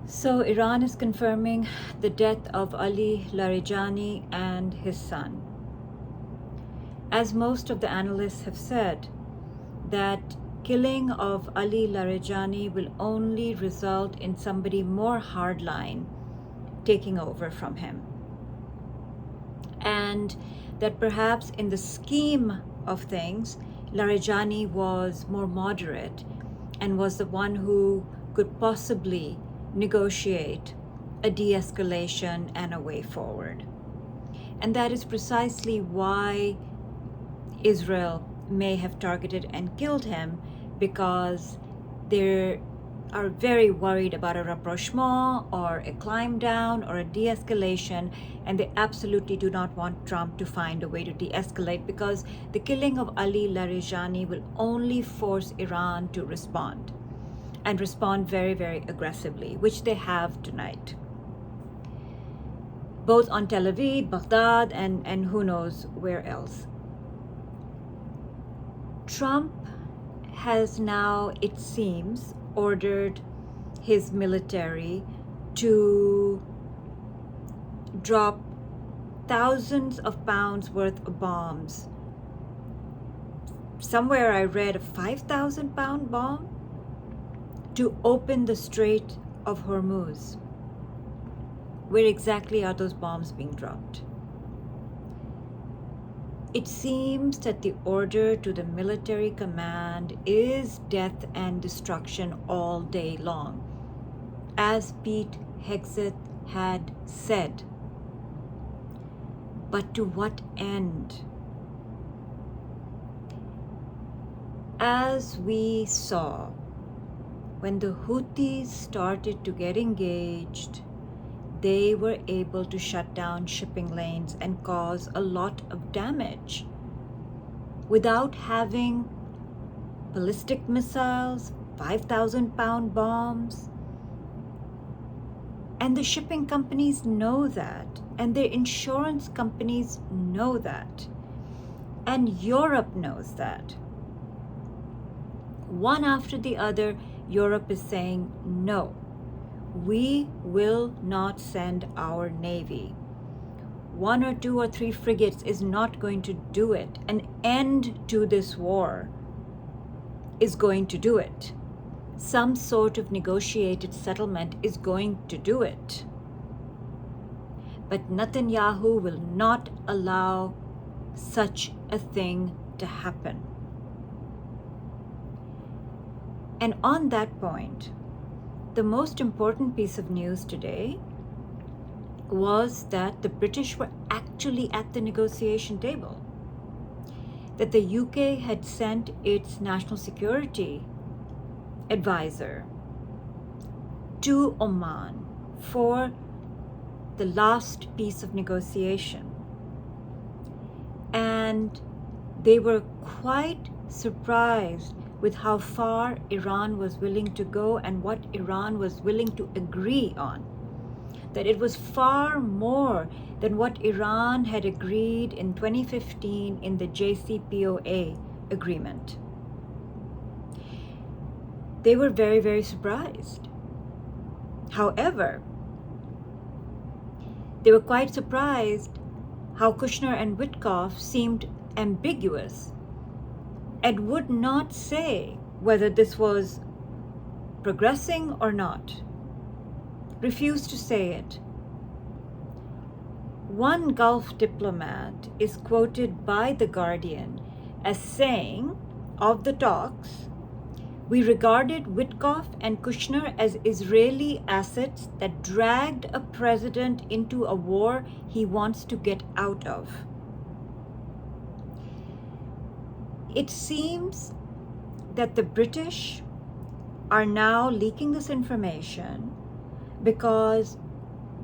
So Iran is confirming the death of Ali Larijani and his son. As most of the analysts have said, that killing of Ali Larijani will only result in somebody more hardline taking over from him. And that perhaps in the scheme of things, Larijani was more moderate and was the one who could possibly negotiate a de-escalation and a way forward. And that is precisely why Israel may have targeted and killed him, because they are very worried about a rapprochement or a climb down or a de-escalation, and they absolutely do not want Trump to find a way to de-escalate, because the killing of Ali Larijani will only force Iran to respond, and respond very, very aggressively, which they have tonight, both on Tel Aviv, Baghdad, and who knows where else. Trump has now, it seems, ordered his military to drop thousands of pounds worth of bombs. Somewhere I read a 5,000-pound bomb to open the Strait of Hormuz. Where exactly are those bombs being dropped? It seems that the order to the military command is death and destruction all day long, as Pete Hegseth had said. But to what end? As we saw, when the Houthis started to get engaged, they were able to shut down shipping lanes and cause a lot of damage without having ballistic missiles, 5,000-pound bombs. And the shipping companies know that, and their insurance companies know that, and Europe knows that. One after the other, Europe is saying no. We will not send our Navy. 1 or 2 or 3 frigates is not going to do it. An end to this war is going to do it. Some sort of negotiated settlement is going to do it. But Netanyahu will not allow such a thing to happen. And on that point, the most important piece of news today was that the British were actually at the negotiation table. That the UK had sent its national security advisor to Oman for the last piece of negotiation. And they were quite surprised with how far Iran was willing to go and what Iran was willing to agree on. That it was far more than what Iran had agreed in 2015 in the JCPOA agreement. They were very, very surprised. However, they were quite surprised how Kushner and Witkoff seemed ambiguous and would not say whether this was progressing or not. Refused to say it. One Gulf diplomat is quoted by The Guardian as saying of the talks, "We regarded Witkoff and Kushner as Israeli assets that dragged a president into a war he wants to get out of." It seems that the British are now leaking this information because,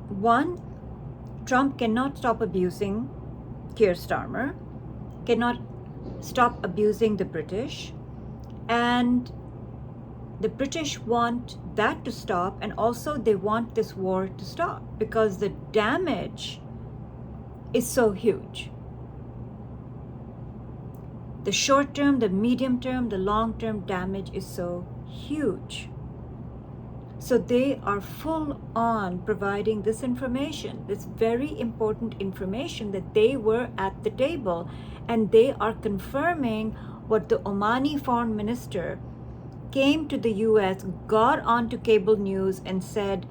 one, Trump cannot stop abusing Keir Starmer, cannot stop abusing the British, and the British want that to stop, and also they want this war to stop because the damage is so huge. The short term, the medium term, the long term damage is so huge. So they are full on providing this information, this very important information, that they were at the table, and they are confirming what the Omani foreign minister came to the US, got onto cable news and said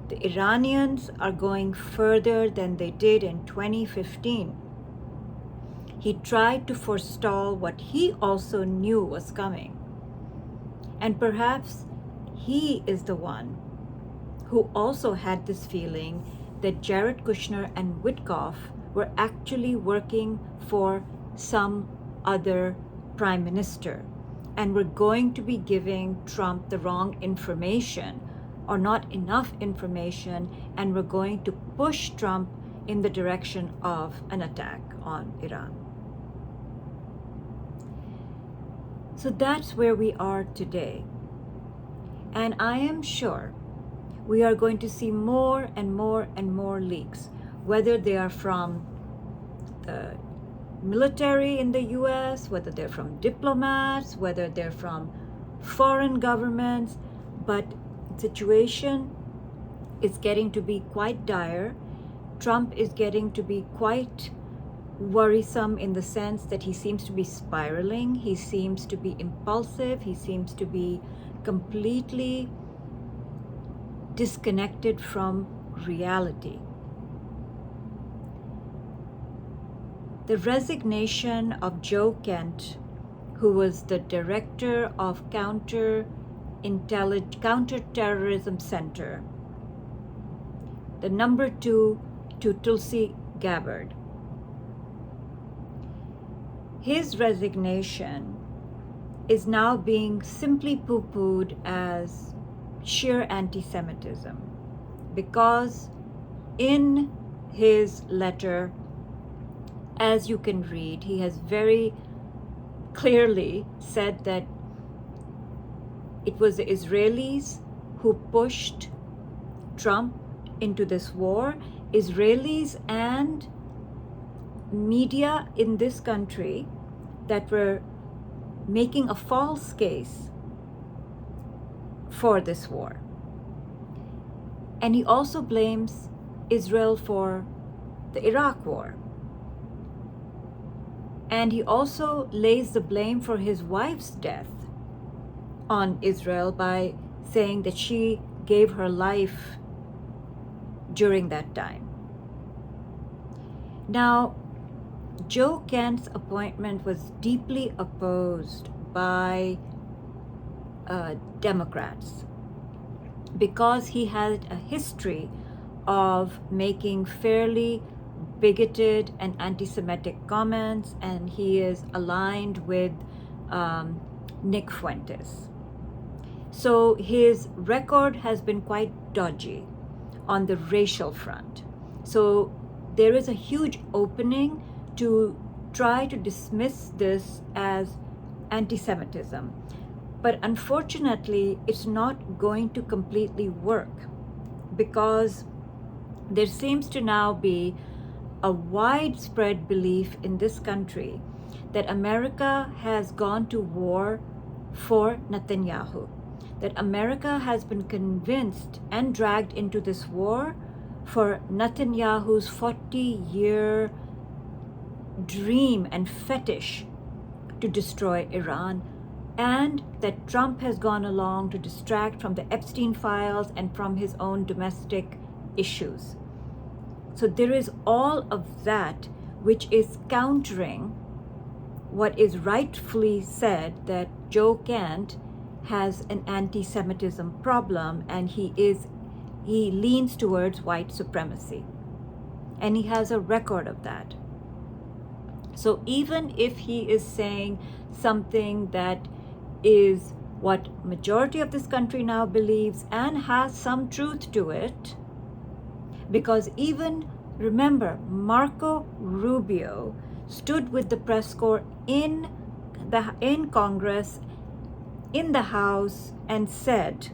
the Iranians are going further than they did in 2015. He tried to forestall what he also knew was coming. And perhaps he is the one who also had this feeling that Jared Kushner and Witkoff were actually working for some other prime minister and were going to be giving Trump the wrong information or not enough information, and were going to push Trump in the direction of an attack on Iran. So that's where we are today. And I am sure we are going to see more and more and more leaks, whether they are from the military in the US, whether they're from diplomats, whether they're from foreign governments. But the situation is getting to be quite dire. Trump is getting to be quite worrisome in the sense that he seems to be spiraling, he seems to be impulsive, he seems to be completely disconnected from reality. The resignation of Joe Kent, who was the director of Counterterrorism Center, the number 2 to Tulsi Gabbard. His resignation is now being simply poo-pooed as sheer anti-Semitism, because in his letter, as you can read, he has very clearly said that it was the Israelis who pushed Trump into this war. Israelis and media in this country that were making a false case for this war. And he also blames Israel for the Iraq war. And he also lays the blame for his wife's death on Israel by saying that she gave her life during that time. Now, Joe Kent's appointment was deeply opposed by Democrats because he had a history of making fairly bigoted and anti-Semitic comments, and he is aligned with Nick Fuentes. So his record has been quite dodgy on the racial front. So there is a huge opening to try to dismiss this as anti-Semitism. But unfortunately, it's not going to completely work, because there seems to now be a widespread belief in this country that America has gone to war for Netanyahu, that America has been convinced and dragged into this war for Netanyahu's 40-year dream and fetish to destroy Iran, and that Trump has gone along to distract from the Epstein files and from his own domestic issues. So there is all of that which is countering what is rightfully said, that Joe Kent has an anti-Semitism problem, and he leans towards white supremacy, and he has a record of that. So even if he is saying something that is what majority of this country now believes and has some truth to it, because even remember, Marco Rubio stood with the press corps in Congress, in the House, and said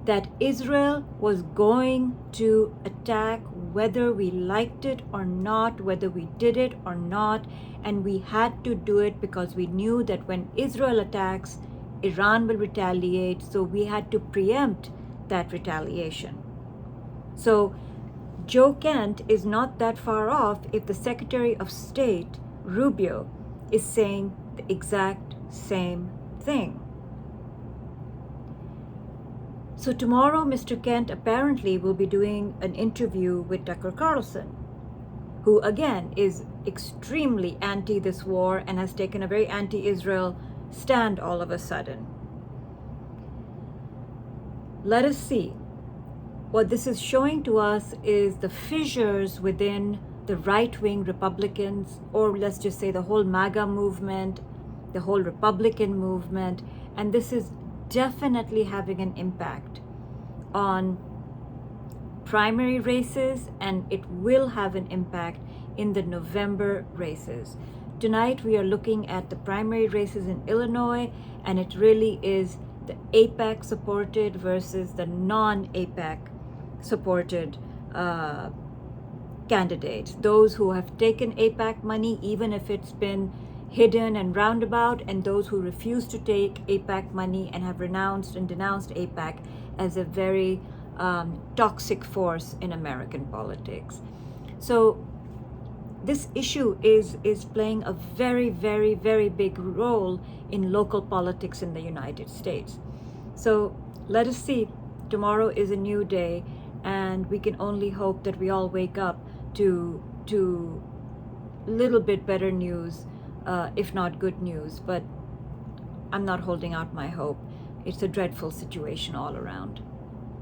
that Israel was going to attack whether we liked it or not, whether we did it or not, and we had to do it because we knew that when Israel attacks, Iran will retaliate, so we had to preempt that retaliation. So Joe Kent is not that far off if the Secretary of State, Rubio, is saying the exact same thing. So tomorrow, Mr. Kent apparently will be doing an interview with Tucker Carlson, who again is extremely anti this war and has taken a very anti-Israel stand all of a sudden. Let us see. What this is showing to us is the fissures within the right-wing Republicans, or let's just say the whole MAGA movement, the whole Republican movement, and this is definitely having an impact on primary races, and it will have an impact in the November races. Tonight we are looking at the primary races in Illinois, and it really is the AIPAC supported versus the non-AIPAC supported candidates. Those who have taken AIPAC money, even if it's been hidden and roundabout, and those who refuse to take AIPAC money and have renounced and denounced AIPAC as a very toxic force in American politics. So this issue is playing a very, very, very big role in local politics in the United States. So let us see. Tomorrow is a new day, and we can only hope that we all wake up to little bit better news, if not good news. But I'm not holding out my hope. It's a dreadful situation all around.